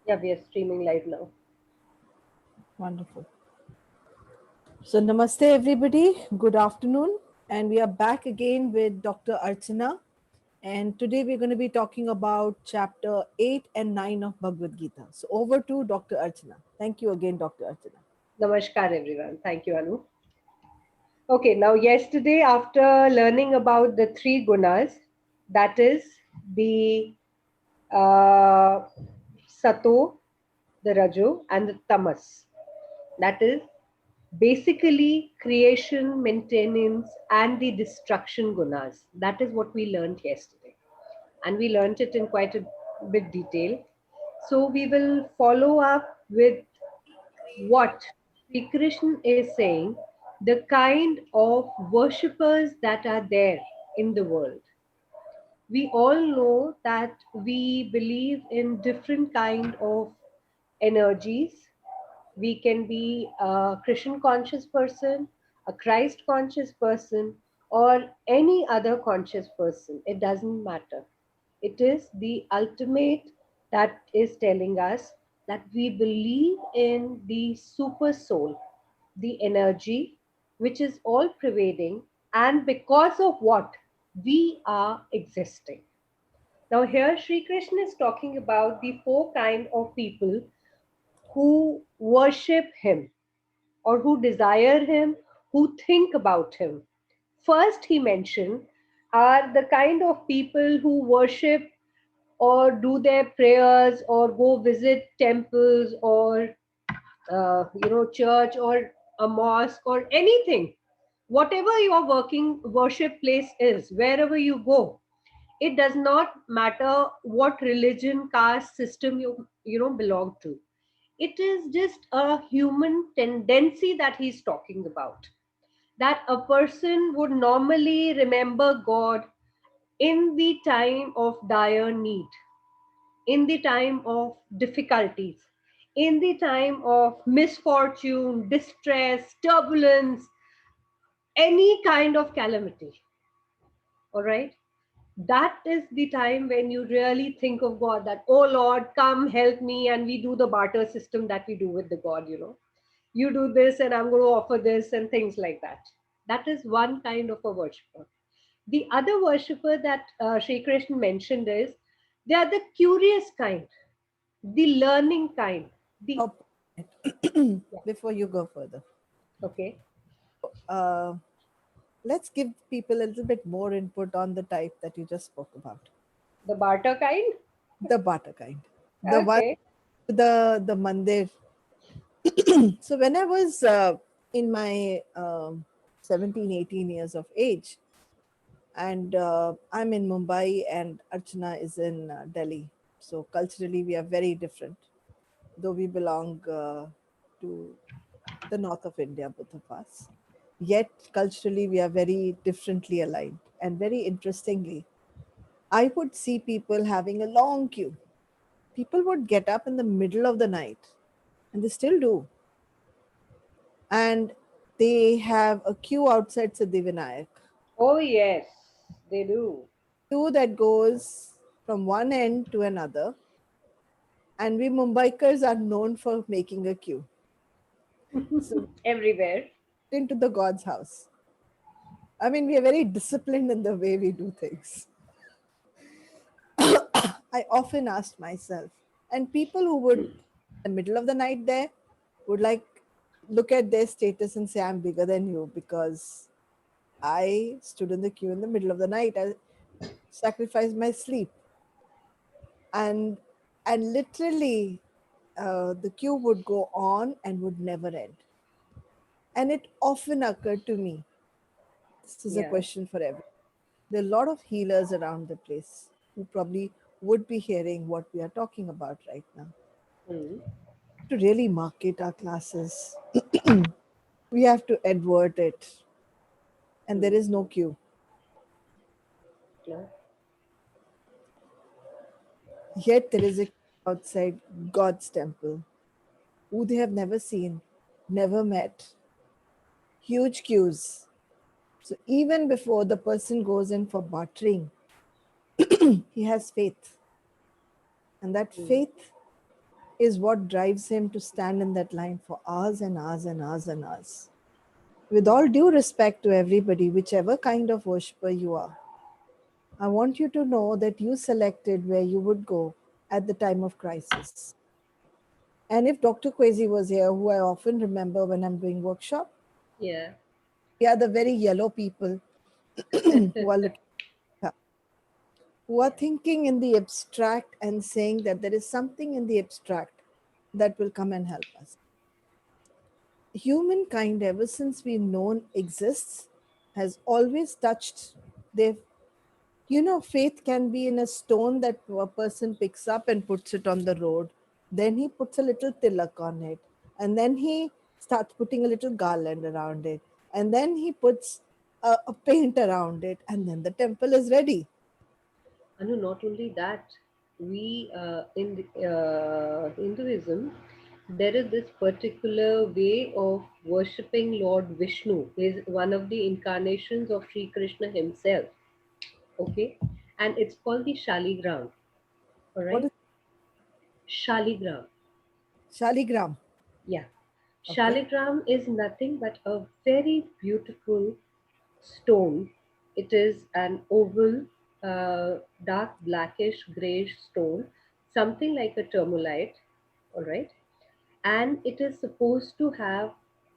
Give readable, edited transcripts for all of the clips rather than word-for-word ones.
Yeah, we are streaming live now. Wonderful. So, namaste, everybody. Good afternoon. And we are back again with Dr. Archana. And today we're going to be talking about chapter 8 and 9 of Bhagavad Gita. So, over to Dr. Archana. Thank you again, Dr. Archana. Namaskar, everyone. Thank you, Anu. Okay, now, yesterday, after learning about the three gunas, that is the uh, sato, the rajo, and the tamas, that is basically creation, maintenance, and the destruction gunas. That is what we learned yesterday. And we learned it in quite a bit detail. So, we will follow up with what Sri Krishna is saying, the kind of worshippers that are there in the world. We all know that we believe in different kind of energies. We can be a Christian conscious person, a Christ conscious person, or any other conscious person. It doesn't matter. It is the ultimate that is telling us that we believe in the super soul, the energy which is all pervading, and because of what we are existing. Now, here Sri Krishna is talking about the four kind of people who worship him or who desire him, who think about him. First, he mentioned are the kind of people who worship or do their prayers or go visit temples or church or a mosque or anything, whatever your working worship place is, wherever you go. It does not matter what religion, caste, system you belong to. It is just a human tendency that he's talking about, that a person would normally remember God in the time of dire need, in the time of difficulties, in the time of misfortune, distress, turbulence, any kind of calamity. All right. That is the time when you really think of God, that, oh Lord, come help me. And we do the barter system that we do with the God. You do this, and I'm going to offer this, and things like that. That is one kind of a worshipper. The other worshipper that Sri Krishna mentioned is they are the curious kind, the learning kind. The Oh, before you go further, Okay, uh, let's give people a little bit more input on the type that you just spoke about, the barter kind. the Bata kind, the one, Okay, the mandir. So when I was in my 17, 18 years of age, and I'm in Mumbai and Archana is in Delhi. So culturally, we are very different, though we belong to the north of India, both of us. Yet culturally, we are very differently aligned. And very interestingly, I would see people having a long queue. People would get up in the middle of the night, and they still do, and they have a queue outside Siddhivinayak. oh yes, they do. Queue that goes from one end to another, and we Mumbaikars are known for making a queue. So Everywhere. into the God's house. I mean, we are very disciplined in the way we do things. I often asked myself, and people who would, in the middle of the night there, would like look at their status and say, I'm bigger than you because I stood in the queue in the middle of the night. I sacrificed my sleep. And literally, the queue would go on and would never end. And it often occurred to me, this is a Yeah. question for everyone. There are a lot of healers around the place who probably would be hearing what we are talking about right now. Hmm. To really market our classes, we have to advert it, and there Hmm. is no queue. No. Yet there is a queue outside God's temple, who they have never seen, never met. Huge queues. So even before the person goes in for bartering, he has faith. And that Hmm. faith is what drives him to stand in that line for hours and hours and hours and hours. With all due respect to everybody, whichever kind of worshiper you are, I want you to know that you selected where you would go at the time of crisis. And if Dr. Kwesi was here, who I often remember when I'm doing workshop, Yeah. we are the very yellow people who are looking up, who are Yeah. thinking in the abstract and saying that there is something in the abstract that will come and help us. Humankind, ever since we've known exists, has always touched their, faith can be in a stone that a person picks up and puts it on the road. Then he puts a little tilak on it. And then he starts putting a little garland around it. And then he puts a paint around it. And then the temple is ready. Anu, not only that, we in Hinduism, there is this particular way of worshipping Lord Vishnu. He is one of the incarnations of Sri Krishna himself. Okay, and it's called the Shaligram. All What right, is Shaligram. Shaligram? Yeah, Okay. Shaligram is nothing but a very beautiful stone. It is an oval, dark blackish grayish stone, something like a termolite. All right, and it is supposed to have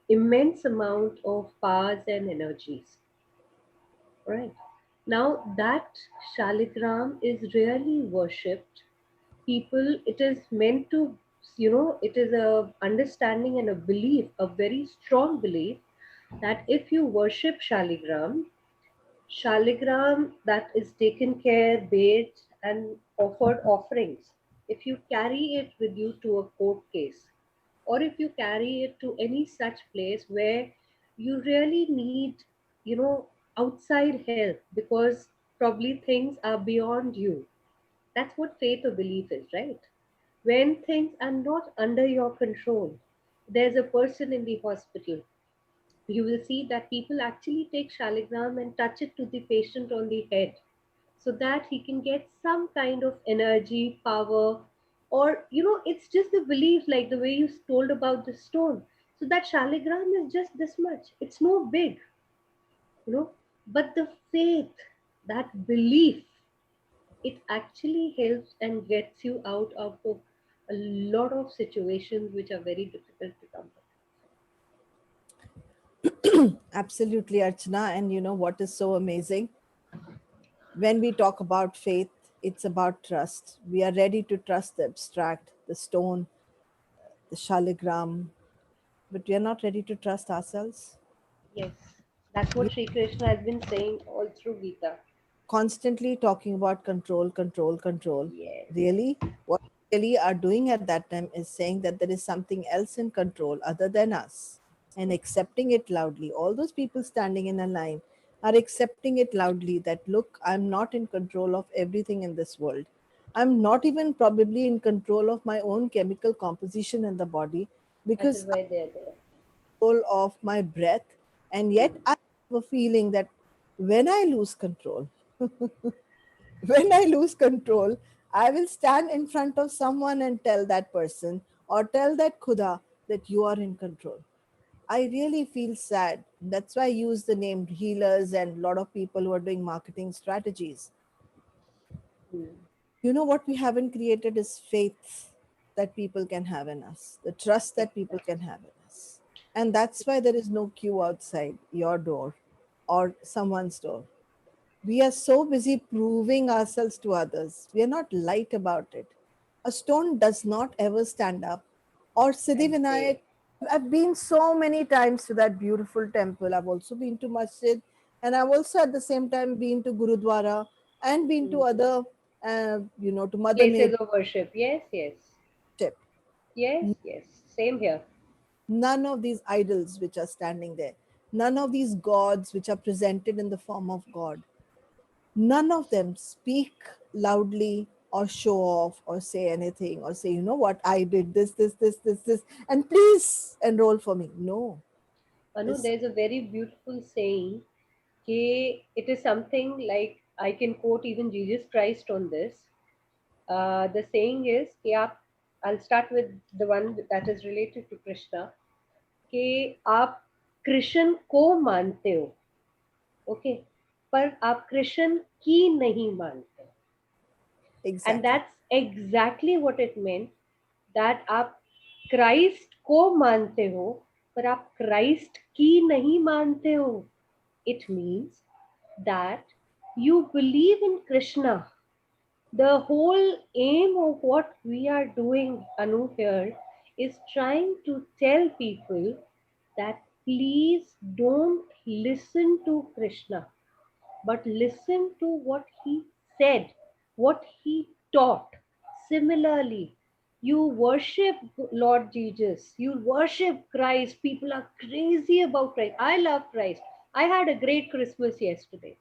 immense amount of powers and energies. Right. Now that Shaligram is really worshipped. People, it is meant to, it is a understanding and a belief, a very strong belief that if you worship Shaligram that is taken care, bathed, and offered offerings. If you carry it with you to a court case, or if you carry it to any such place where you really need, outside help because probably things are beyond you. That's what faith or belief is, right? When things are not under your control, there's a person in the hospital, you will see that people actually take shaligram and touch it to the patient on the head so that he can get some kind of energy, power, or it's just the belief, like the way you told about the stone. So that shaligram is just this much. It's no big, you know, but the faith, that belief, it actually helps and gets you out of a lot of situations which are very difficult to come with. Absolutely, Archana. And you know what is so amazing? When we talk about faith, it's about trust. We are ready to trust the abstract, the stone, the shaligram, but we are not ready to trust ourselves. Yes, that's what We Sri Krishna has been saying all through Gita. constantly talking about control, control, control. Yes. Really, what we really are doing at that time is saying that there is something else in control other than us and accepting it loudly. All those people standing in a line are accepting it loudly that, look, I'm not in control of everything in this world. I'm not even probably in control of my own chemical composition in the body That is because why they're there. control of my breath. And yet I have a feeling that when I lose control, when I lose control, I will stand in front of someone and tell that person or tell that Khuda that you are in control. I really feel sad. That's why I use the name healers and a lot of people who are doing marketing strategies. Hmm. You know what we haven't created is faith that people can have in us, the trust that people Exactly. can have in us. And that's why there is no queue outside your door or someone's door. We are so busy proving ourselves to others. We are not light about it. A stone does not ever stand up. Or And Siddhivinayak, say, I've been so many times to that beautiful temple. I've also been to Masjid, and I've also at the same time been to Gurudwara and been to hmm, other, to Mother places Nature of worship. Yes, yes. worship. Yes, yes. Same here. None of these idols which are standing there, none of these gods which are presented in the form of God, none of them speak loudly or show off or say anything or say, you know what, I did this, and please enroll for me. No, Anu, this there's a very beautiful saying. It is something like I can quote even Jesus Christ on this. The saying is, कि आप I'll start with the one that is related to Krishna. कि आप कृष्ण को मानते हो, okay, पर आप कृष्ण की नहीं मानते. And Exactly. that's exactly what it meant, that आप क्राइस्ट को मानते हो पर आप क्राइस्ट की नहीं मानते हो. It means that you believe in Krishna. The whole aim of what we are doing, Anu, here is trying to tell people that please don't listen to Krishna, but listen to what he said, what he taught. Similarly, you worship Lord Jesus, you worship Christ. People are crazy about Christ. I love Christ. I had a great Christmas yesterday,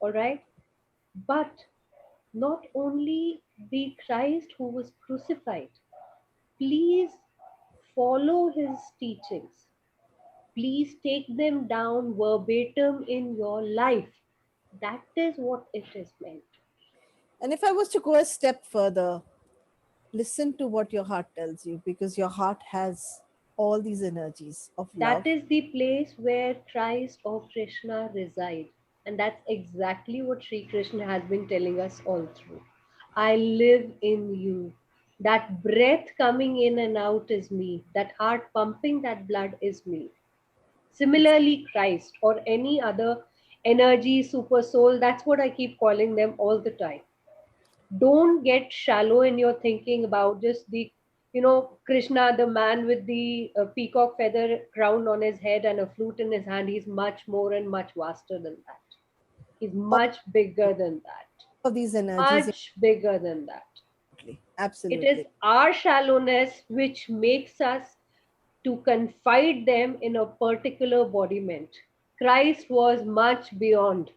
all right? But not only the Christ who was crucified, please follow his teachings. Please take them down verbatim in your life. That is what it is meant. And if I was to go a step further, listen to what your heart tells you, because your heart has all these energies of That love. is the place where Christ or Krishna reside. And that's exactly what Sri Krishna has been telling us all through. I live in you. That breath coming in and out is me. That heart pumping that blood is me. Similarly, Christ or any other energy, super soul, that's what I keep calling them all the time. Don't get shallow in your thinking about just the, Krishna, the man with the peacock feather crown on his head and a flute in his hand. He's much more and much vaster than that. He's All much bigger than that. of these energies, Much bigger than that. absolutely, It is absolutely. our shallowness which makes us to confide them in a particular embodiment. Christ was much beyond.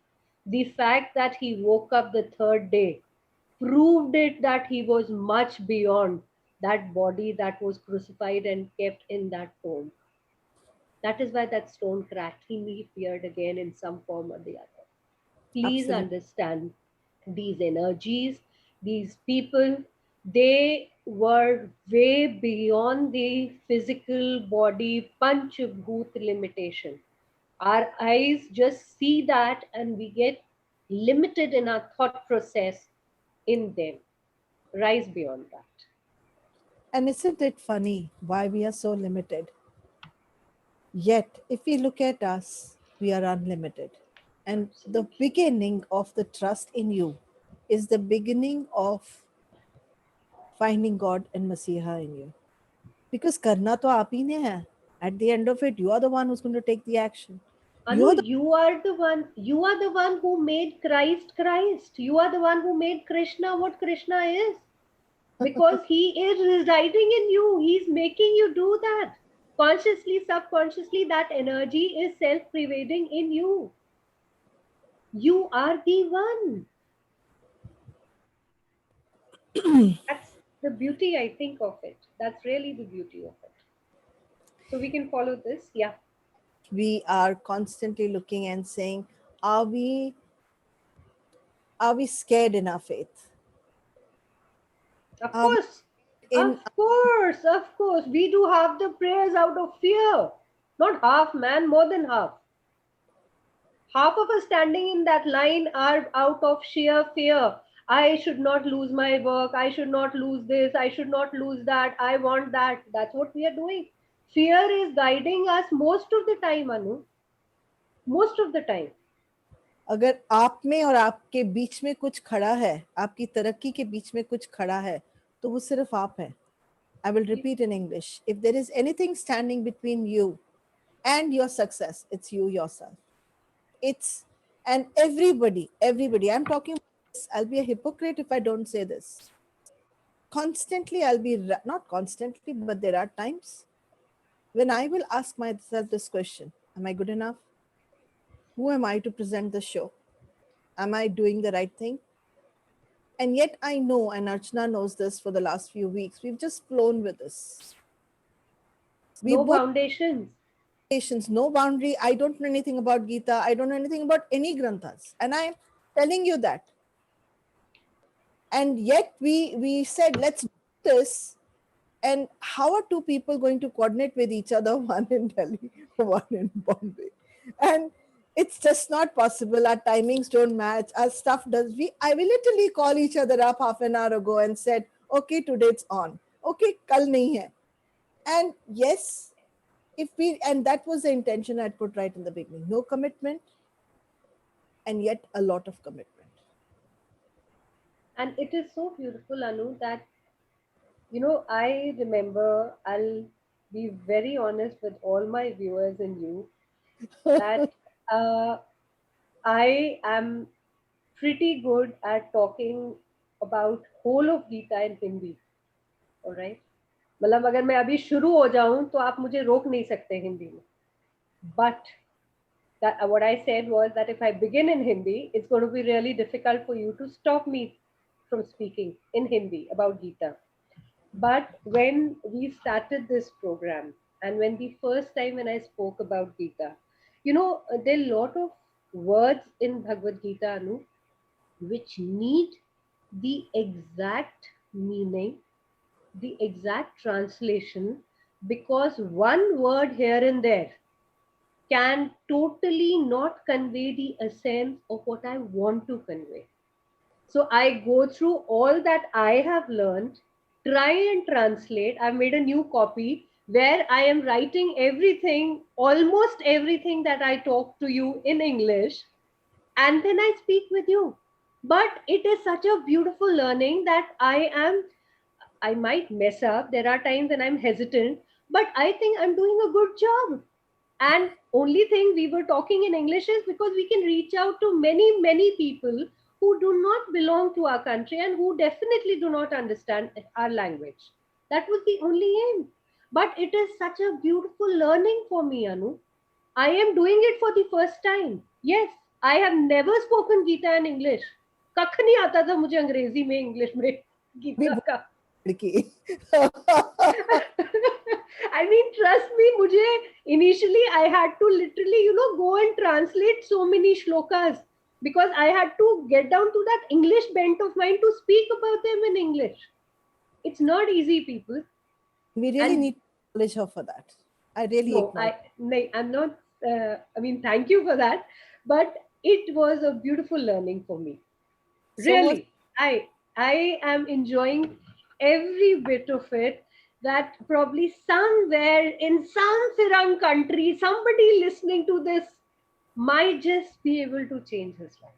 The fact that he woke up the third day proved it that he was much beyond that body that was crucified and kept in that tomb. That is why that stone cracked. He appeared again in some form or the other. Please Absolutely. understand these energies, these people, they were way beyond the physical body panchabhut limitation. Our eyes just see that and we get limited in our thought process in them. Rise beyond that. And isn't it funny why we are so limited? Yet, if we look at us, we are unlimited. And the Absolutely. beginning of the trust in you is the beginning of finding God and Masiha in you. Because karna to aap hi ne hai. At the end of it, you are the one who's going to take the action. You Anu, are the you are the one who made Christ Christ. You are the one who made Krishna what Krishna is. Because he is residing in you. He's making you do that. Consciously, subconsciously, that energy is self pervading in you. You are the one. That's the beauty, I think, of it. That's really the beauty of it. So we can follow this. Yeah, we are constantly looking and saying, are we are we scared in our faith? of Are we course. in Of course. We do have the prayers out of fear. Not half, man, more than half. Half of us standing in that line are out of sheer fear. I should not lose my work. I should not lose this. I should not lose that. I want that. That's what we are doing. Fear is guiding us most of the time, Anu. Most of the time. अगर आप में और आपके बीच में कुछ खड़ा है, आपकी तरक्की के बीच में कुछ खड़ा है, तो वो सिर्फ आप है. I will repeat in English. If there is anything standing between you and your success, it's you yourself. It's and everybody. I'm talking. I'll be a hypocrite if I don't say this. Constantly, not constantly, but there are times when I will ask myself this question: am I good enough? Who am I to present the show? Am I doing the right thing? And yet I know, and Archana knows this for the last few weeks, we've just flown with this. We No both foundations. patience, no boundary. I don't know anything about Gita. I don't know anything about any granthas. And I'm telling you that. And yet we said, let's do this. And how are two people going to coordinate with each other, one in Delhi, one in Bombay? And it's just not possible. Our timings don't match. Our stuff does. We literally call each other up half an hour ago and said, okay, today it's on. Okay, kal nahi hai. And yes, if we, and that was the intention I'd put right in the beginning. No commitment, and yet a lot of commitment. And it is so beautiful, Anu, that, I remember, I'll be very honest with all my viewers and you, that uh, I am pretty good at talking about whole of Gita in Hindi. All right. मतलब अगर मैं अभी शुरू हो जाऊं तो आप मुझे रोक नहीं सकते हिंदी में. But that what I said was that if I begin in Hindi, it's going to be really difficult for you to stop me from speaking in Hindi about Gita. But when we started this program, and when the first time when I spoke about Gita, there are a lot of words in Bhagavad Gita, Anu, which need the exact meaning, the exact translation, because one word here and there can totally not convey the essence of what I want to convey. So I go through all that I have learned, try and translate. I've made a new copy where I am writing everything, almost everything that I talk to you in English, and then I speak with you. But it is such a beautiful learning that I might mess up. There are times when I'm hesitant, but I think I'm doing a good job. And only thing we were talking in English is because we can reach out to many people who do not belong to our country and who definitely do not understand our language. That was the only aim. But it is such a beautiful learning for me, Anu. I am doing it for the first time. Yes, I have never spoken Gita in English. कख नहीं आता था मुझे अंग्रेजी में English में भी गीता का. लड़की. I mean, trust me, mujhe initially I had to literally, go and translate so many shlokas because I had to get down to that English bent of mine to speak about them in English. It's not easy, people. We really And need to acknowledge her for that. I really no, acknowledge. I'm not. I mean, thank you for that, but it was a beautiful learning for me. So was Really, I am enjoying every bit of it. That probably somewhere in some Firang country, somebody listening to this might just be able to change his life.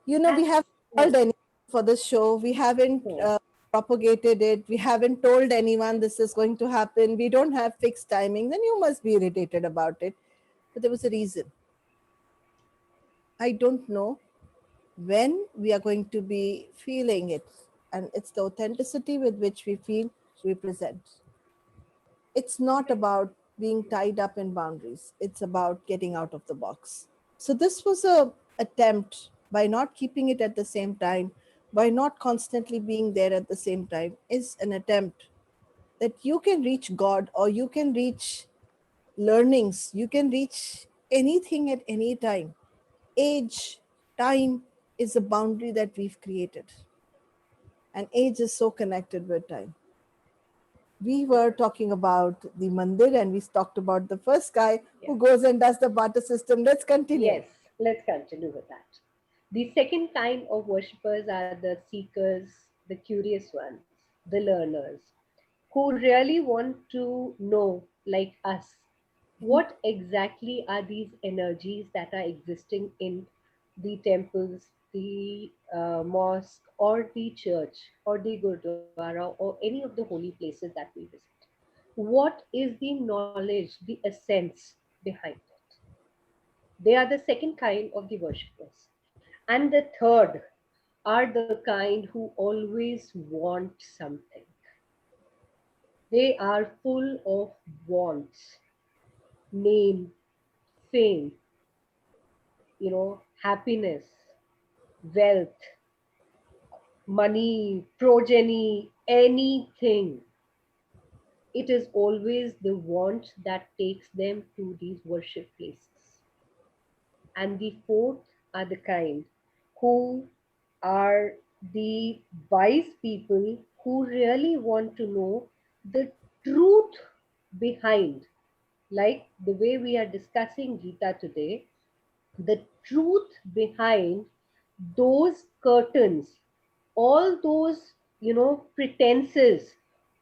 we That's haven't called anyone for this show. We haven't no. propagated it. We haven't told anyone this is going to happen. We don't have fixed timing. Then you must be irritated about it. But there was a reason. I don't know when we are going to be feeling it. And it's the authenticity with which we feel we present. It's not about being tied up in boundaries. It's about getting out of the box. So this was a attempt, by not keeping it at the same time, by not constantly being there at the same time, is an attempt that you can reach God, or you can reach learnings, you can reach anything at any time. Age, time is a boundary that we've created, and age is so connected with time. We were talking about the mandir, and we talked about the first guy Yeah. who goes and does the barter system. Let's continue. Yes, let's continue with that. The second kind of worshippers are the seekers, the curious ones, the learners, who really want to know, like us, what exactly are these energies that are existing in the temples, the mosque, or the church, or the gurdwara, or any of the holy places that we visit. What is the knowledge, the essence behind it? They are the second kind of the worshippers. And the third are the kind who always want something. They are full of wants, name, fame, happiness, wealth, money, progeny, anything. It is always the want that takes them to these worship places. And the fourth are the kind who are the wise people who really want to know the truth behind, like the way we are discussing Gita today, the truth behind those curtains, all those, pretenses,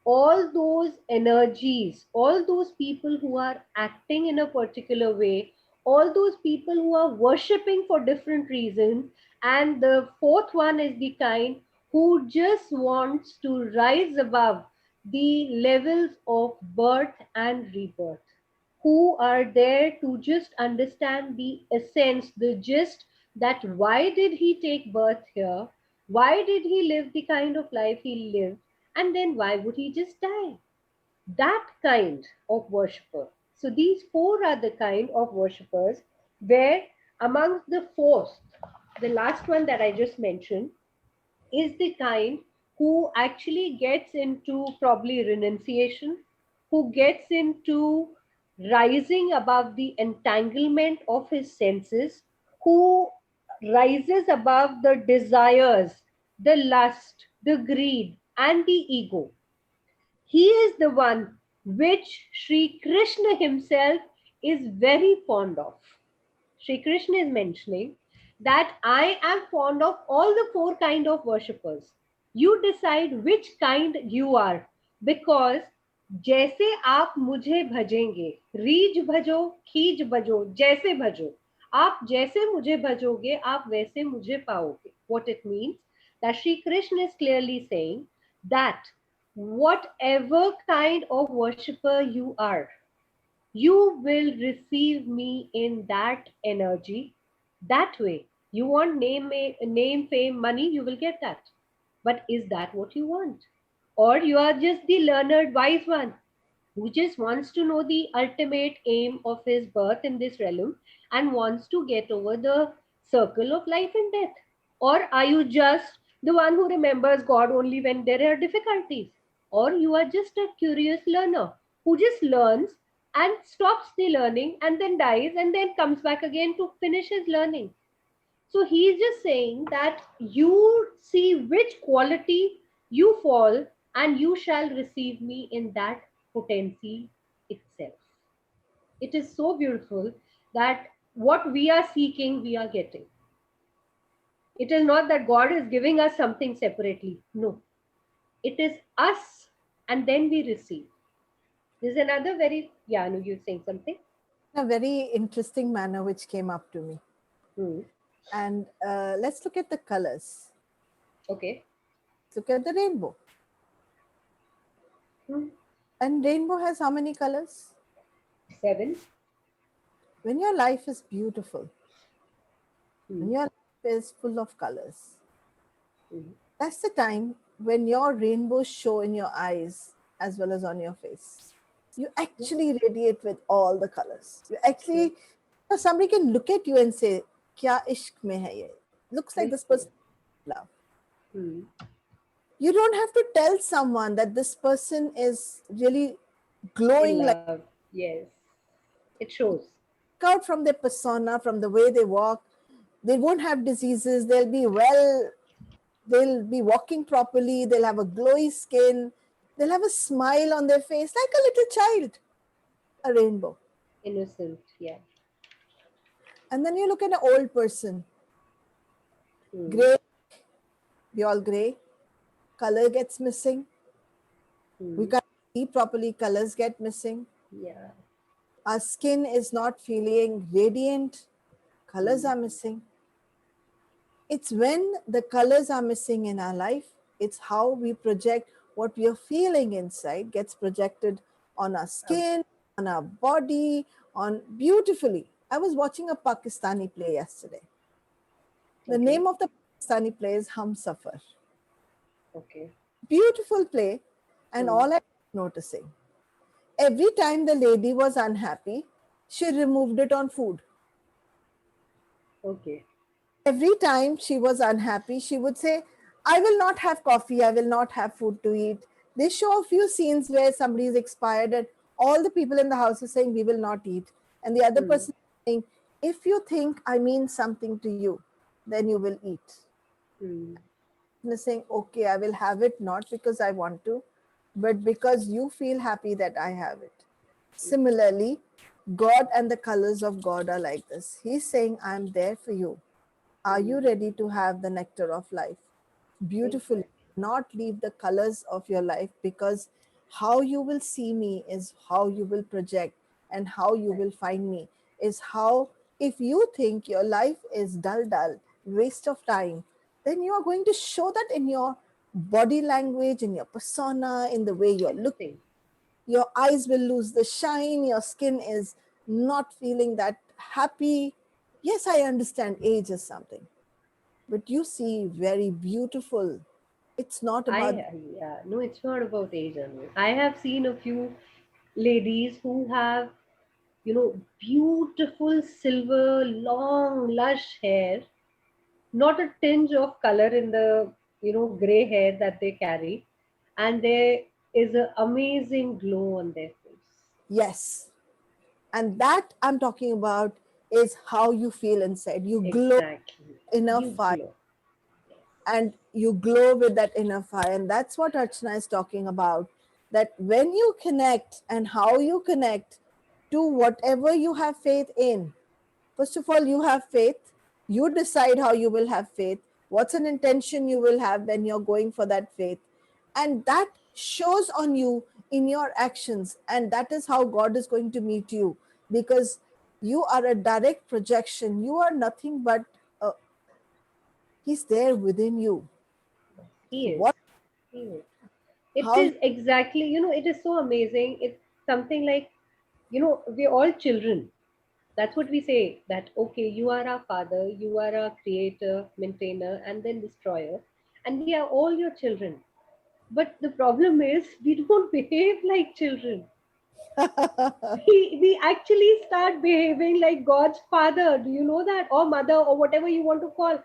all those energies, all those people who are acting in a particular way, all those people who are worshipping for different reasons. And the fourth one is the kind who just wants to rise above the levels of birth and rebirth, who are there to just understand the essence, the gist, that why did he take birth here? Why did he live the kind of life he lived? And then why would he just die? That kind of worshipper. So these four are the kind of worshippers where amongst the fourth, the last one that I just mentioned, is the kind who actually gets into probably renunciation, who gets into rising above the entanglement of his senses, who rises above the desires, the lust, the greed, and the ego. He is the one which Sri Krishna himself is very fond of. Sri Krishna is mentioning that I am fond of all the four kind of worshippers. You decide which kind you are, because जैसे आप मुझे भजेंगे, रीझ भजो, खींच भजो, जैसे भजो, आप जैसे मुझे भजोगे आप वैसे मुझे पाओगे. What it means, that Sri Krishna is clearly saying that whatever kind of worshipper you are, you will receive me in that energy, that way. You want name, fame, money, you will get that. But is that what you want? Or you are just the learned, wise one who just wants to know the ultimate aim of his birth in this realm and wants to get over the circle of life and death? Or are you just the one who remembers God only when there are difficulties? Or you are just a curious learner who just learns and stops the learning and then dies and then comes back again to finish his learning? So he is just saying that you see which quality you fall and you shall receive me in that potency itself. It is so beautiful that what we are seeking, we are getting. It is not that God is giving us something separately. No, it is us and then we receive. There's another very, yeah, Anu, you're saying something? In a very interesting manner which came up to me. Hmm. And let's look at the colors. Okay. Look at the rainbow. Hmm. And rainbow has how many colors? 7. When your life is beautiful, when Hmm. your life is full of colors, Hmm. that's the time when your rainbows show in your eyes as well as on your face. You Yeah. actually radiate with all the colors. You Yeah. actually, somebody can look at you and say, Kya ishq mein hai ye? Looks like this Bilkul. person love. Hmm. You don't have to tell someone that this person is really In glowing like, love. Yes. It shows. out from their persona, from the way they walk. They won't have diseases. They'll be well, they'll be walking properly. They'll have a glowy skin. They'll have a smile on their face like a little child, a rainbow. Innocent. Yeah. And then you look at an old person, Hmm. gray, we all gray, color gets missing. We Hmm. can't see properly, colors get missing. Yeah. Our skin is not feeling radiant, colors Hmm. are missing. It's when the colors are missing in our life, it's how we project what we are feeling inside gets projected on our Um, skin, on our body, on beautifully. I was watching a Pakistani play yesterday. The okay. name of the Pakistani play is Hum Safar. Okay. Beautiful play, and Hmm. all I was noticing, every time the lady was unhappy, she removed it on food. Okay. Every time she was unhappy, she would say, I will not have coffee, I will not have food to eat. They show a few scenes where somebody is expired and all the people in the house are saying, we will not eat. And the other Hmm. person is saying, if you think I mean something to you, then you will eat. Hmm. witnessing, okay, I will have it not because I want to, but because you feel happy that I have it. Similarly, God and the colors of God are like this. He's saying, I'm there for you. Are you ready to have the nectar of life? Beautifully, Exactly. not leave the colors of your life, because how you will see me is how you will project, and how you Right. will find me is how, if you think your life is dull, waste of time, then you are going to show that in your body language, in your persona, in the way you're looking. Everything. Your eyes will lose the shine, your skin is not feeling that happy. Yes, I understand age is something, but you see very beautiful. It's not about Yeah, no, it's not about age only. I have seen a few ladies who have, beautiful silver, long, lush hair, not a tinge of color in the, gray hair that they carry, and there is an amazing glow on their face. yes. And that I'm talking about is how you feel inside. You glow Exactly. inner You fire, glow. Yes. and you glow with that inner fire. And that's what Archana is talking about. That when you connect and how you connect to whatever you have faith in, first of all, you have faith. You decide how you will have faith. What's an intention you will have when you're going for that faith? And that shows on you in your actions. And that is how God is going to meet you, because you are a direct projection. You are nothing but He's there within you. He So, is. what, He is. It how, is exactly, it is so amazing. It's something like, we're all children. That's what we say, that, okay, you are our father, you are our creator, maintainer, and then destroyer, and we are all your children. But the problem is, we don't behave like children. We actually start behaving like God's father. Do you know that? Or mother, or whatever you want to call.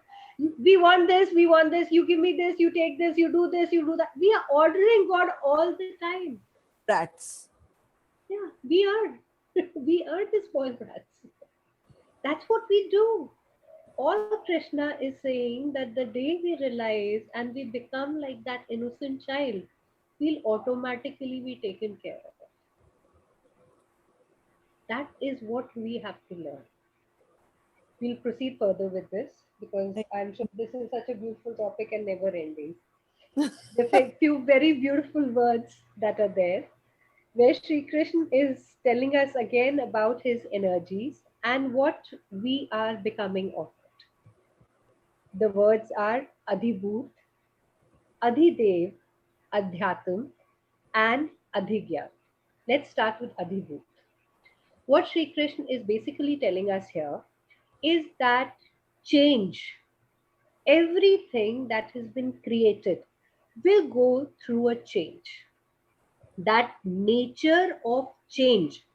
We want this, we want this, you give me this, you take this, you do this, you do that. We are ordering God all the time. brats? Yeah, we are. We are the spoiled brats. That's what we do. All Krishna is saying, that the day we realize and we become like that innocent child, we'll automatically be taken care of. That is what we have to learn. We'll proceed further with this because I'm sure this is such a beautiful topic and never ending. The few very beautiful words that are there, where Sri Krishna is telling us again about his energies and what we are becoming of it. The words are Adhibhut, Adhidev, Adhyatam, and Adhigya. Let's start with Adhibhut. What Sri Krishna is basically telling us here is that change, everything that has been created, will go through a change. That nature of change,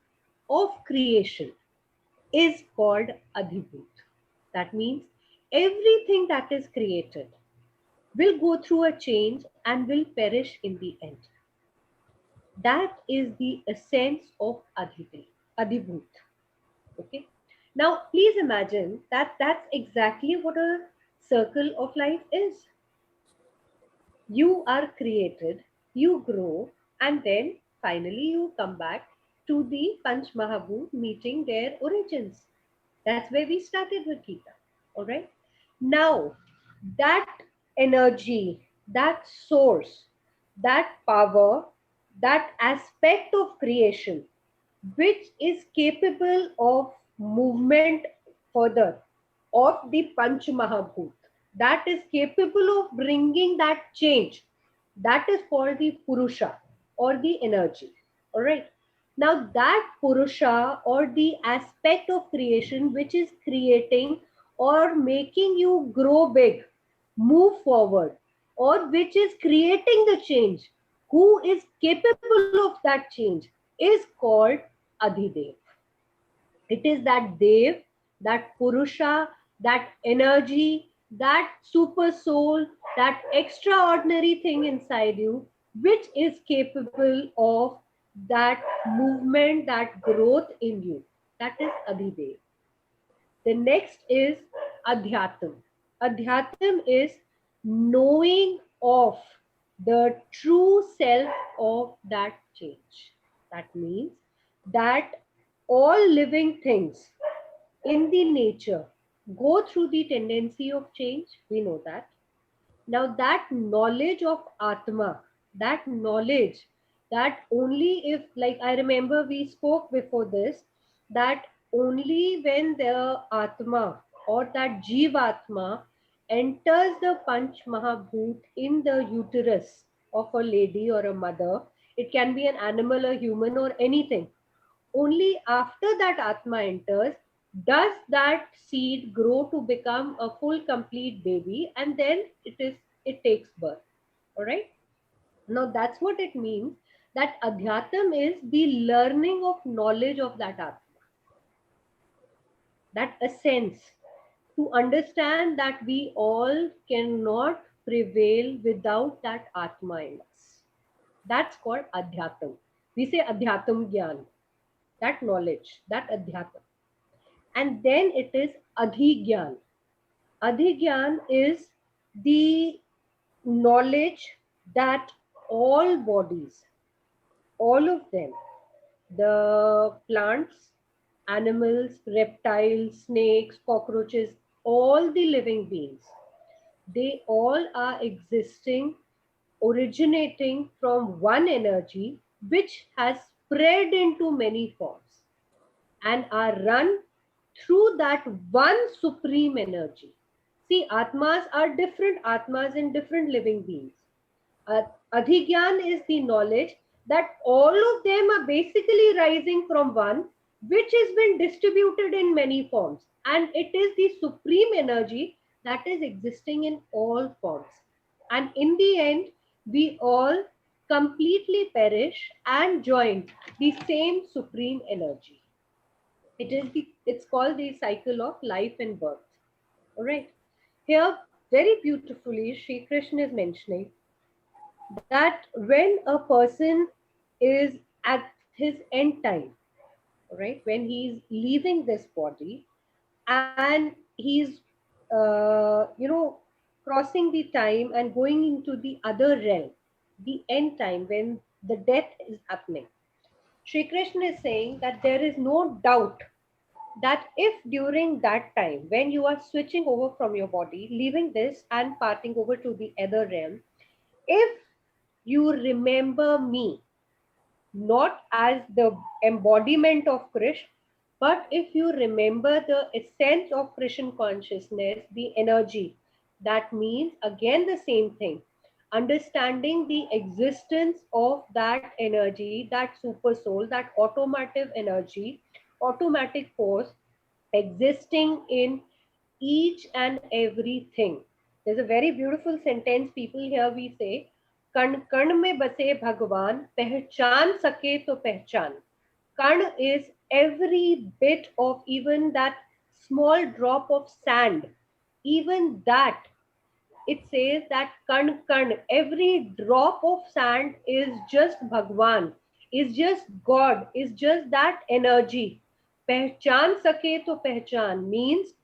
of creation, is called Adhibhut. That means everything that is created will go through a change and will perish in the end. That is the essence of Adhibhut. Okay. Now, please imagine that that's exactly what a circle of life is. You are created, you grow, and then finally you come back to the Panch Mahabhut meeting their origins. That's where we started with Gita. All right. Now, that energy, that source, that power, that aspect of creation, which is capable of movement further of the Panch Mahabhut, that is capable of bringing that change, that is called the Purusha or the energy. All right. Now, that Purusha or the aspect of creation which is creating or making you grow big, move forward, or which is creating the change, who is capable of that change, is called Adhidev. It is that Dev, that Purusha, that energy, that super soul, that extraordinary thing inside you, which is capable of that movement, that growth in you. That is Adhidev. The next is Adhyatam. Adhyatam is knowing of the true self of that change. That means that all living things in the nature go through the tendency of change. We know that. Now, that knowledge of Atma, that knowledge, that only if, like I remember we spoke before this, that only when the Atma or that Jivatma enters the Panch Mahabhut in the uterus of a lady or a mother, it can be an animal, a human, or anything. Only after that Atma enters does that seed grow to become a full complete baby, and then it takes birth. All right. Now that's what it means, that adhyatam is the learning of knowledge of that Atma, that essence, to understand that we all cannot prevail without that Atma in us. That's called adhyatam. We say adhyatam gyan, that knowledge, that adhyatam. And then it is adhigyan. Adhigyan is the knowledge that all bodies, all of them, the plants, animals, reptiles, snakes, cockroaches, all the living beings, they all are existing, originating from one energy which has spread into many forms and are run through that one supreme energy. See, Atmas are different Atmas in different living beings. Adhigyan is the knowledge that all of them are basically rising from one, which has been distributed in many forms. And it is the supreme energy that is existing in all forms. And in the end, we all completely perish and join the same supreme energy. It's called the cycle of life and birth. All right. Here, very beautifully, Sri Krishna is mentioning that when a person is at his end time, right, when he's leaving this body and he's, crossing the time and going into the other realm, the end time when the death is happening, Sri Krishna is saying that there is no doubt that if during that time when you are switching over from your body, leaving this and parting over to the other realm, if you remember me, not as the embodiment of Krish, but if you remember the essence of Krishan consciousness, the energy, that means again the same thing. Understanding the existence of that energy, that super soul, that automatic energy, automatic force existing in each and everything. There's a very beautiful sentence people here we say, कण कण में बसे भगवान पहचान सके तो पहचान. Kan is every bit of even that small drop of sand. Even that, it says that kan, every drop of sand is just Bhagwan, is just God, is just that energy. Pehchan sake to pehchan means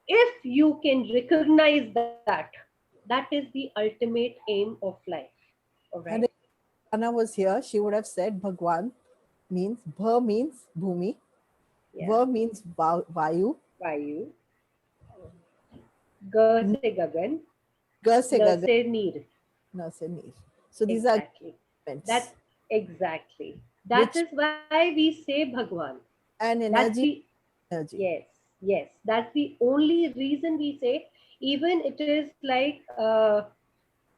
if you can recognize that, that is the ultimate aim of life. All right. And if Anna was here, she would have said Bhagwan means Bha means Bhumi, Yeah. Va means Vayu, Vayu. Ga se gagan. Ga se Na Gagan, se neer. Na se Neer. So these are Exactly. elements That's exactly. That which is why we say Bhagwan. an That's energy, the, energy. yes, yes. That's the only reason we say. Even it is like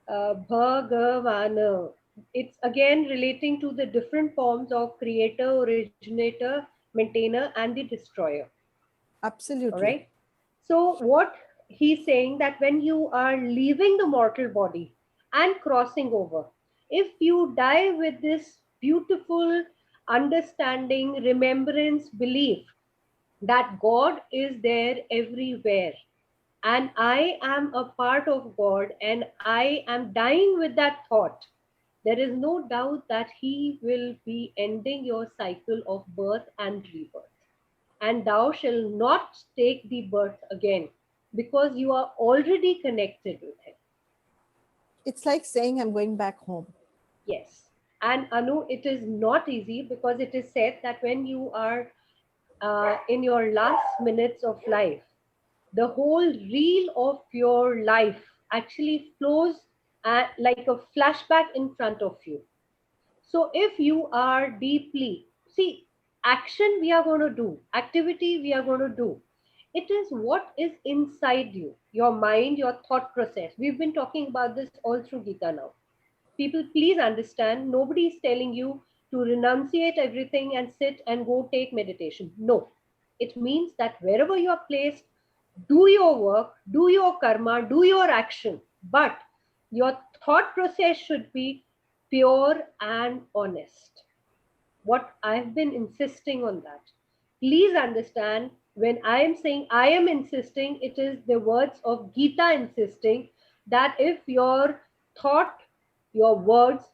Bhagavana. It's again relating to the different forms of creator, originator, maintainer, and the destroyer. All Absolutely. right. So what he's saying, that when you are leaving the mortal body and crossing over, if you die with this beautiful understanding, remembrance, belief that God is there everywhere and I am a part of God and I am dying with that thought, there is no doubt that He will be ending your cycle of birth and rebirth. And thou shalt not take the birth again because you are already connected with Him. It's like saying I'm going back home. Yes. And Anu, it is not easy because it is said that when you are in your last minutes of life, the whole reel of your life actually flows like a flashback in front of you. So if you are deeply, see, action we are going to do, activity we are going to do, it is what is inside you, your mind, your thought process. We've been talking about this all through Gita now. People, please understand, nobody is telling you to renunciate everything and sit and go take meditation. No. It means that wherever you are placed, do your work, do your karma, do your action. But your thought process should be pure and honest. What I've been insisting on that. Please understand, when I am saying I am insisting, it is the words of Gita insisting that if your thought, your words,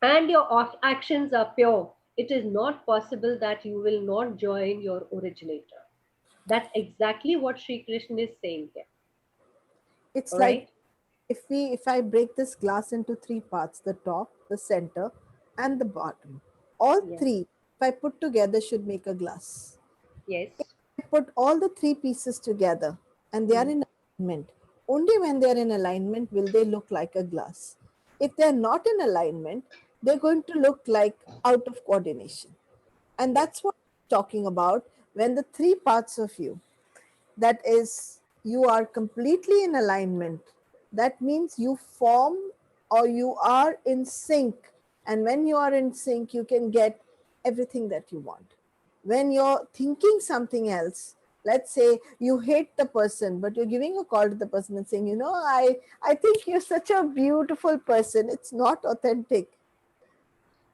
and your actions are pure, it is not possible that you will not join your originator. That's exactly what Sri Krishna is saying here. It's All like right? if I break this glass into three parts, the top, the center, and the bottom, all Yes. three, if I put together, should make a glass. Yes. I put all the three pieces together and they are Hmm. in alignment. Only when they are in alignment will they look like a glass. If they are not in alignment, they're going to look like out of coordination. And Yes. that's what I'm talking about when the three parts of you, that is, you are completely in alignment, that means you form or you are in sync. And when you are in sync, you can get everything that you want. When you're thinking something else, let's say you hate the person but you're giving a call to the person and saying, I think you're such a beautiful person, it's not authentic.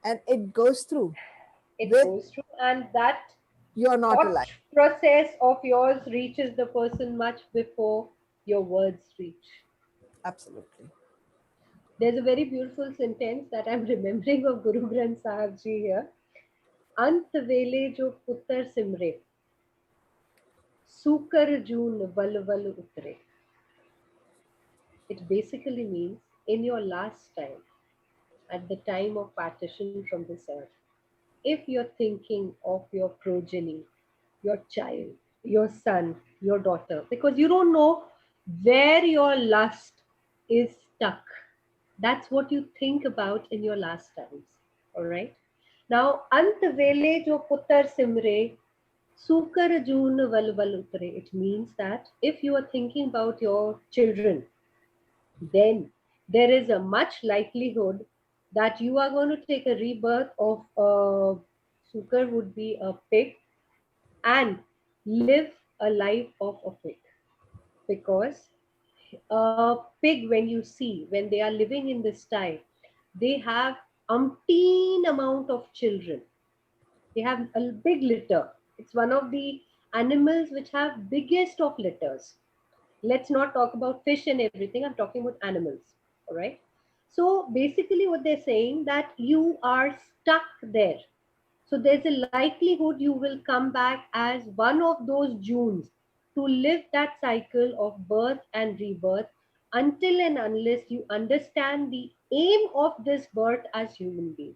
And it goes through It with goes through, and that you're not thought aligned. process of yours reaches the person much before your words reach. Absolutely. There's a very beautiful sentence that I'm remembering of Guru Granth Sahib Ji here. अंत वेले जो पुत्र सिमरे सूकर जून वल वल उतरे. It basically means in your last time, at the time of partition from this earth, if you're thinking of your progeny, your child, your son, your daughter, because you don't know where your lust is stuck. That's what you think about in your last times. All right. Now, ant vele jo putar simre, sukar joon val val utre. It means that if you are thinking about your children, then there is a much likelihood that you are going to take a rebirth of a sugar would be a pig and live a life of a pig, because a pig, when you see when they are living in this time, they have umpteen amount of children. They have a big litter. It's one of the animals which have biggest of litters. Let's not talk about fish and everything. I'm talking about animals. All right. So basically, what they're saying that you are stuck there. So there's a likelihood you will come back as one of those Junes to live that cycle of birth and rebirth until and unless you understand the aim of this birth as human being.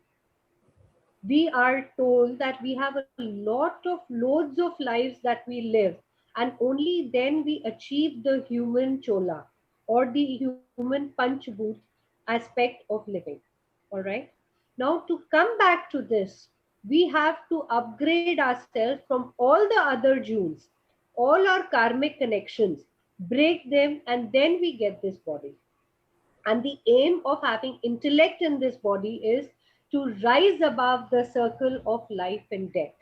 We are told that we have a lot of loads of lives that we live, and only then we achieve the human chola or the human panchbhut aspect of living. All right. Now, to come back to this, we have to upgrade ourselves from all the other Junes, all our karmic connections, break them, and then we get this body. And the aim of having intellect in this body is to rise above the circle of life and death.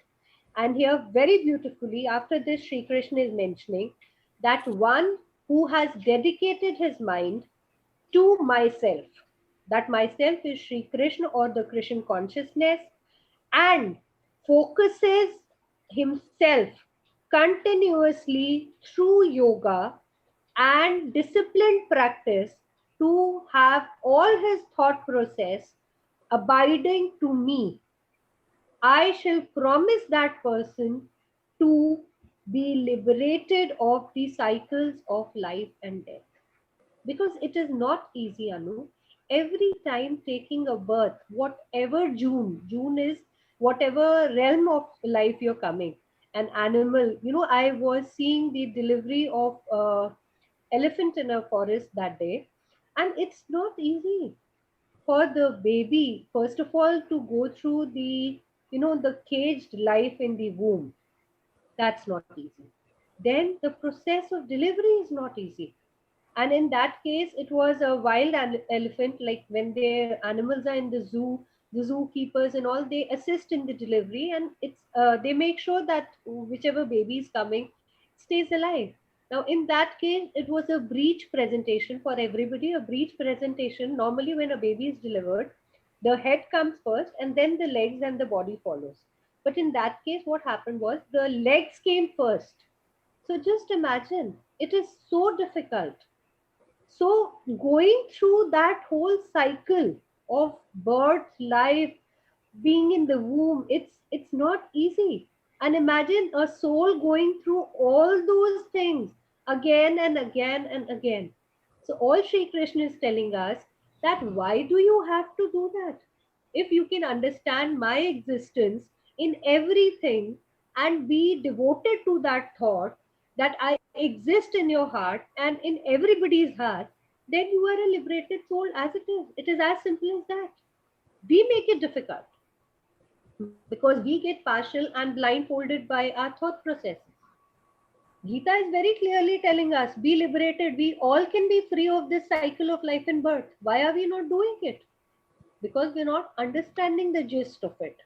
And here, very beautifully, after this, Sri Krishna is mentioning that one who has dedicated his mind to myself, that myself is Sri Krishna or the Krishna consciousness, and focuses himself continuously through yoga and disciplined practice to have all his thought process abiding to me, I shall promise that person to be liberated of the cycles of life and death. Because it is not easy, Anu. every time taking a birth, whatever June is, whatever realm of life you're coming, an animal. I was seeing the delivery of elephant in a forest that day, and it's not easy for the baby, first of all, to go through the caged life in the womb. That's not easy. Then the process of delivery is not easy. And in that case, it was a wild elephant. Like when the animals are in the zoo, the zookeepers and all, they assist in the delivery, and they make sure that whichever baby is coming stays alive. Now in that case, it was a breech presentation for everybody. A breech presentation, normally when a baby is delivered, the head comes first and then the legs and the body follows. But in that case, what happened was the legs came first. So just imagine, it is so difficult. So going through that whole cycle of birth, life, being in the womb, it's not easy. And imagine a soul going through all those things again and again and again. So all Sri Krishna is telling us that why do you have to do that? If you can understand my existence in everything and be devoted to that thought that I exist in your heart and in everybody's heart, then you are a liberated soul as it is. It is as simple as that. We make it difficult because we get partial and blindfolded by our thought processes. Gita is very clearly telling us, be liberated. We all can be free of this cycle of life and birth. Why are we not doing it? Because we're not understanding the gist of it.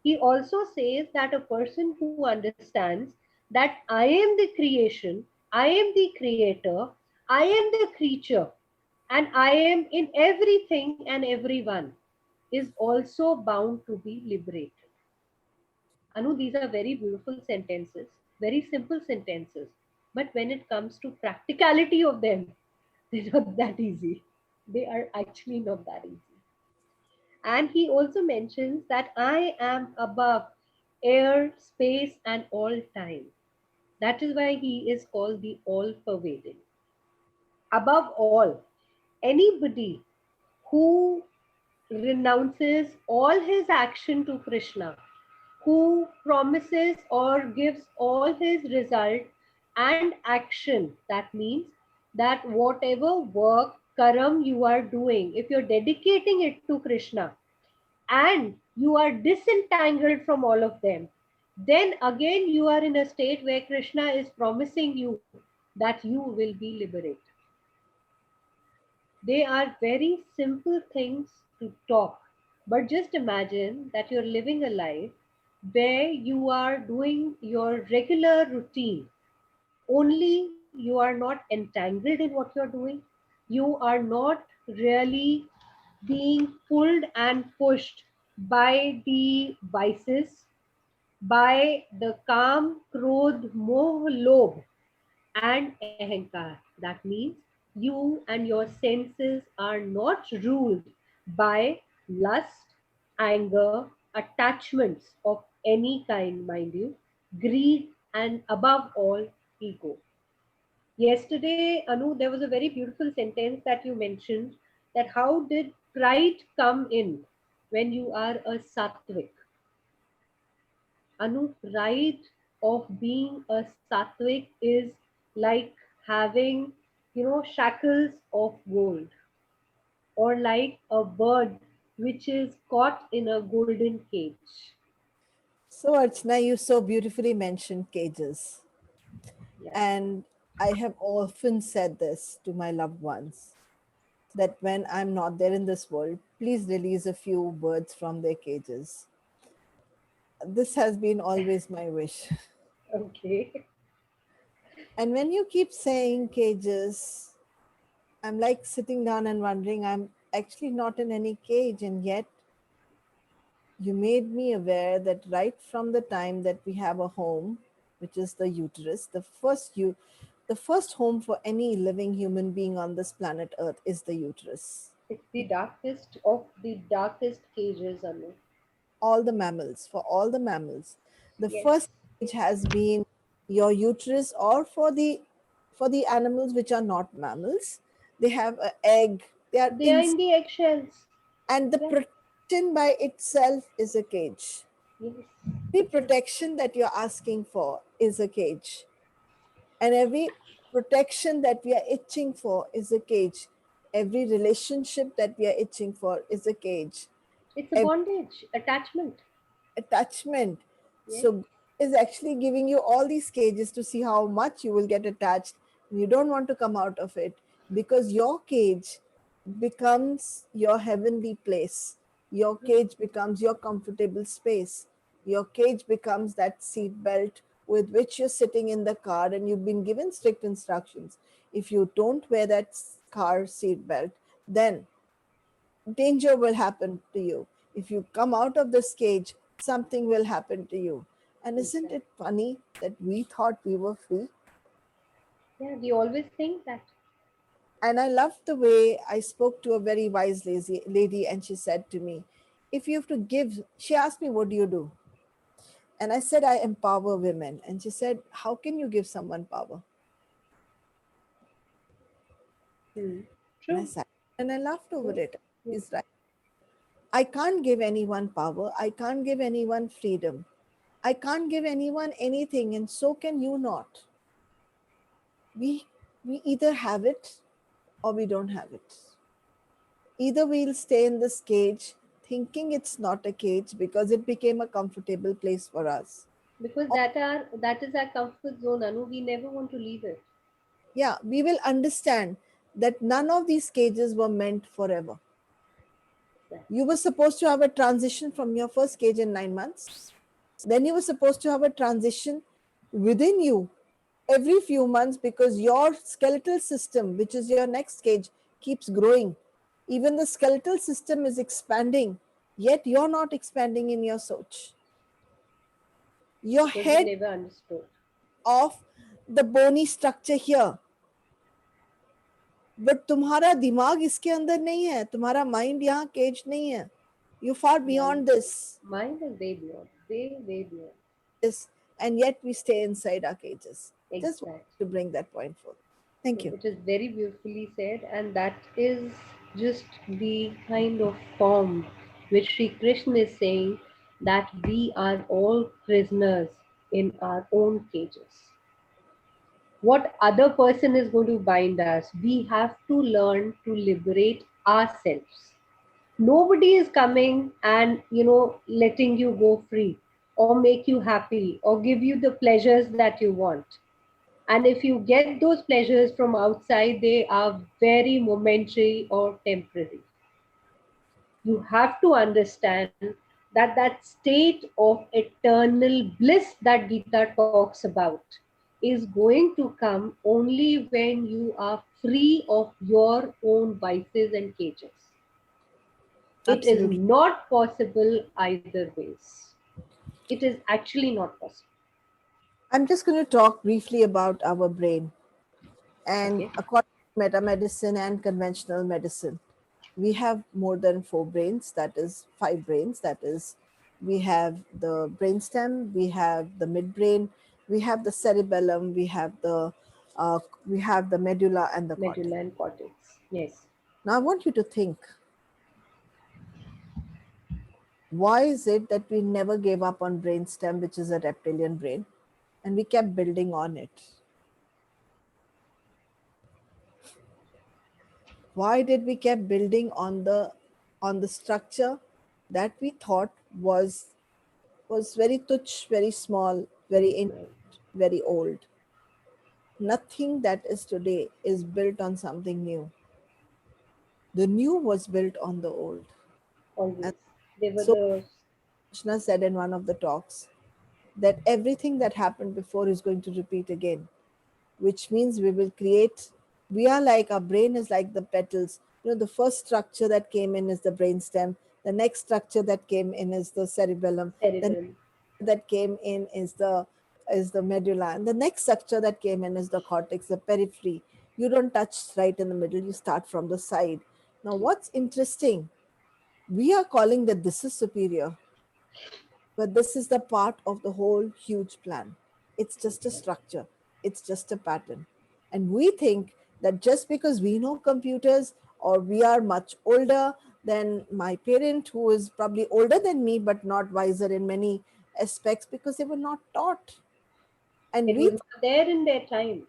He also says that a person who understands that I am the creation, I am the creator, I am the creature, and I am in everything and everyone, is also bound to be liberated. Anu, these are very beautiful sentences, very simple sentences. But when it comes to practicality of them, they're not that easy. They are actually not that easy. And he also mentions that I am above air, space, and all time. That is why he is called the all pervading. Above all, anybody who renounces all his action to Krishna, who promises or gives all his result and action, that means that whatever work, karam you are doing, if you're dedicating it to Krishna, and you are disentangled from all of them, then again you are in a state where Krishna is promising you that you will be liberated. They are very simple things to talk, but just imagine that you're living a life where you are doing your regular routine, only you are not entangled in what you're doing. You are not really being pulled and pushed by the vices, by the kam, krodh, moh, lobh, and ahankar. That means you and your senses are not ruled by lust, anger, attachments of any kind, mind you, greed, and above all, ego. Yesterday, Anu, there was a very beautiful sentence that you mentioned, that how did pride come in when you are a sattvic? Anu, pride of being a sattvic is like having, shackles of gold, or like a bird which is caught in a golden cage. So, Archana, you so beautifully mentioned cages. Yeah. And I have often said this to my loved ones that when I'm not there in this world, please release a few birds from their cages. This has been always my wish. Okay. And when you keep saying cages, I'm like sitting down and wondering, I'm actually not in any cage, and yet you made me aware that right from the time that we have a home, which is the uterus, the first home for any living human being on this planet Earth is the uterus. It's the darkest of the darkest cages, Anu. For all the mammals, the first Yes. stage has been your uterus, or for the animals which are not mammals, they have an egg, They are They are in the eggshells. and the Yeah. protection by itself is a cage. Yes. Every It is. protection that you're asking for is a cage. And every protection that we are itching for is a cage. Every relationship that we are itching for is a cage. It's a Every bondage, attachment. attachment. Yes. So God is actually giving you all these cages to see how much you will get attached. You don't want to come out of it because your cage becomes your heavenly place. Your cage becomes your comfortable space. Your cage becomes that seat belt with which you're sitting in the car and you've been given strict instructions. If you don't wear that car seat belt, then danger will happen to you. If you come out of this cage, something will happen to you. And isn't Exactly. it funny that we thought we were free? Yeah, we always think that. And I loved the way I spoke to a very wise lady, and she said to me, if you have to give, she asked me, what do you do? And I said, I empower women. And she said, how can you give someone power? Hmm. And I True. sat and I laughed over Yes. it. Yes. She's right. I can't give anyone power. I can't give anyone freedom. I can't give anyone anything, and so can you not. we we either have it or we don't have it. Either we'll stay in this cage thinking it's not a cage because it became a comfortable place for us, Because or that is our comfort zone, Anu. We never want to leave it. yeah, we will understand that none of these cages were meant forever. Exactly. You were supposed to have a transition from your first cage in 9 months. Then you were supposed to have a transition within you every few months because your skeletal system, which is your next cage, keeps growing. Even the skeletal system is expanding, yet you're not expanding in your soch. Your Because we head never understood. of the bony structure here, but तुम्हारा दिमाग इसके अंदर नहीं है, तुम्हारा mind यहाँ cage नहीं है. You far Mind, beyond mind is way beyond, way, way beyond. this, and yet we stay inside our cages. Just Exactly. wanted to bring that point forth. Thank No, you. it is very beautifully said, and that is just the kind of form which Sri Krishna is saying that we are all prisoners in our own cages. What other person is going to bind us? We have to learn to liberate ourselves. Nobody is coming and letting you go free or make you happy or give you the pleasures that you want. And if you get those pleasures from outside, they are very momentary or temporary. You have to understand that that state of eternal bliss that Gita talks about is going to come only when you are free of your own vices and cages. It is Absolutely. not possible either ways. It is actually not possible. I'm just going to talk briefly about our brain. And Okay. according to meta medicine and conventional medicine, we have more than four brains, that is, five brains. That is, we have the brainstem, we have the midbrain, we have the cerebellum, we have the medulla and the cortex. Medulla and cortex. Yes. Now, I want you to think, why is it that we never gave up on brainstem, which is a reptilian brain, and we kept building on it? Why did we kept building on the structure that we thought was very tuch, very small, very Right. very old? Nothing that is today is built on something new. The new was built on the old. Always. And They were so the Krishna said in one of the talks that everything that happened before is going to repeat again, which means we will create. We are like, our brain is like the petals. The first structure that came in is the brainstem. The next structure that came in is the cerebellum. The cerebellum. that came in is the medulla, and the next structure that came in is the cortex, the periphery. You don't touch right in the middle, you start from the side. Now what's interesting, we are calling that this is superior, but this is the part of the whole huge plan. It's just a structure, it's just a pattern. And we think that just because we know computers or we are much older than my parent, who is probably older than me but not wiser in many aspects because they were not taught. And It we was thought not there in their time.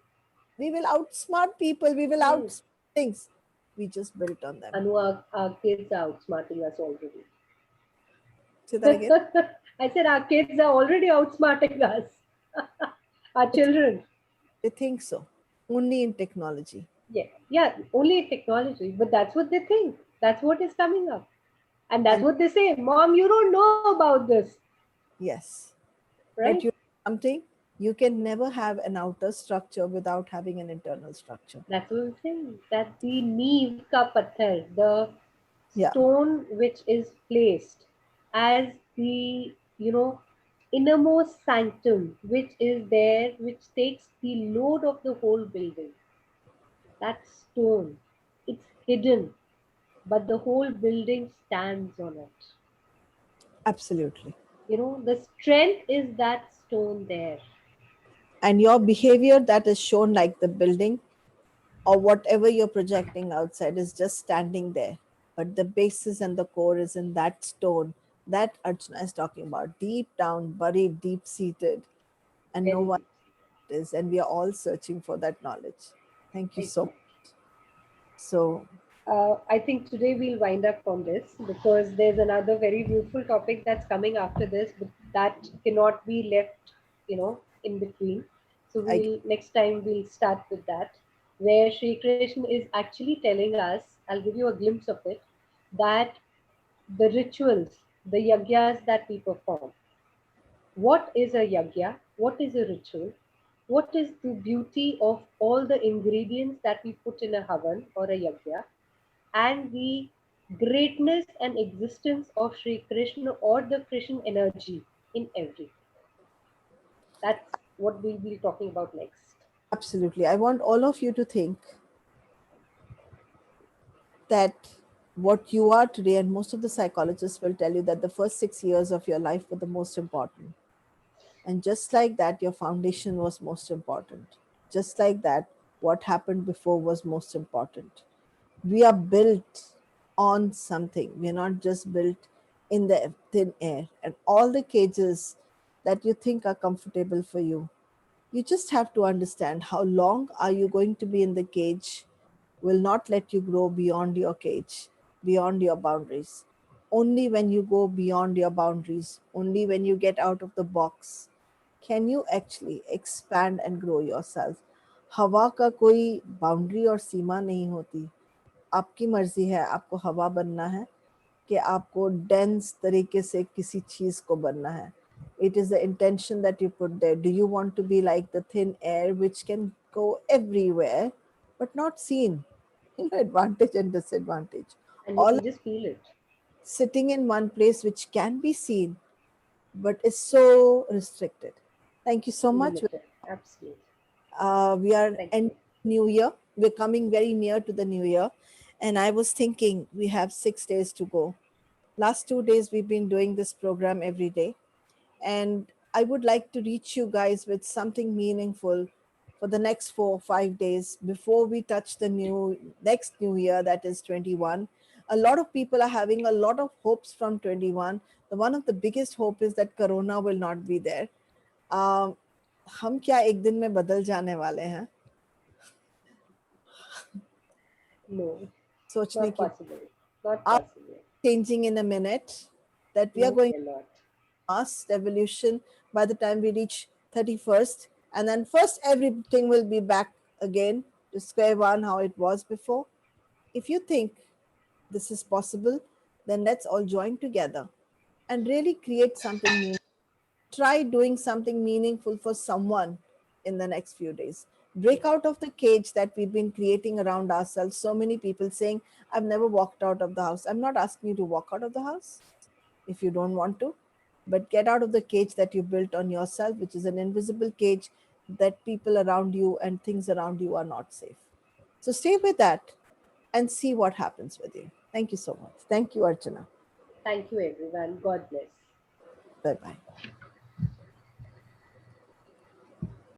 we will outsmart people, we will Hmm. outsmart things. We just built on them. Anu, our kids are outsmarting us already. Say that again. I said our kids are already outsmarting us. Our They think, children. they think so. Only in technology. Yeah, yeah, only technology, but that's what they think. That's what is coming up. And that's And what they say. Mom, you don't know about this, yes, right? but you know something, you can never have an outer structure without having an internal structure. That's what I'm saying. That the neev ka patthar, the Yeah, stone which is placed as the, innermost sanctum, which is there, which takes the load of the whole building. That stone, it's hidden, but the whole building stands on it. absolutely. The strength is that stone there. And your behavior that is shown, like the building or whatever you're projecting outside, is just standing there. But the basis and the core is in that stone that Archana is talking about, deep down, buried, deep seated, and no Very one deep. is. And we are all searching for that knowledge. Thank you so much. Exactly. So, I think today we'll wind up on this because there's another very beautiful topic that's coming after this, but that cannot be left, in between. So I next time we'll start with that, where Sri Krishna is actually telling us. I'll give you a glimpse of it. That the rituals, the yagyas that we perform. What is a yagya? What is a ritual? What is the beauty of all the ingredients that we put in a havan or a yagya? And the greatness and existence of Sri Krishna or the Krishna energy in everything. That's what we'll be talking about next. absolutely. I want all of you to think that what you are today, and most of the psychologists will tell you that the first 6 years of your life were the most important. And just like that, your foundation was most important. Just like that, what happened before was most important. We are built on something. We are not just built in the thin air. And all the cages that you think are comfortable for you, you just have to understand how long are you going to be in the cage will not let you grow beyond your cage, beyond your boundaries. Only when you go beyond your boundaries, only when you get out of the box, can you actually expand and grow yourself. हवा का कोई boundary और सीमा नहीं होती. आपकी मर्जी है आपको हवा बनना है कि आपको डेंस तरीके से किसी चीज को बनना है. It is the intention that you put there. Do you want to be like the thin air which can go everywhere but not seen? Advantage and disadvantage. And you All can just feel it. sitting in one place which can be seen but is so restricted. Thank you so much. Limited. Absolutely. We are Thank end you. new year. We're coming very near to the new year. And I was thinking we have 6 days to go. Last 2 days we've been doing this program every day. And I would like to reach you guys with something meaningful for the next 4 or 5 days before we touch the next new year, that is 21. A lot of people are having a lot of hopes from 21. The one of the biggest hope is that corona will not be there. um, हम क्या एक दिन में बदल जाने वाले हैं No, सोचने not की possible. Not are possible. changing in a minute, that we are No, going we're not. mass evolution by the time we reach 31st, and then first everything will be back again to square one how it was before. If you think this is possible, then let's all join together and really create something meaningful. Try doing something meaningful for someone in the next few days. Break out of the cage that we've been creating around ourselves. So many people saying, I've never walked out of the house. I'm not asking you to walk out of the house if you don't want to, but get out of the cage that you built on yourself, which is an invisible cage that people around you and things around you are not safe. So stay with that and see what happens with you. Thank you so much. Thank you, Archana. Thank you, everyone. God bless. Bye bye.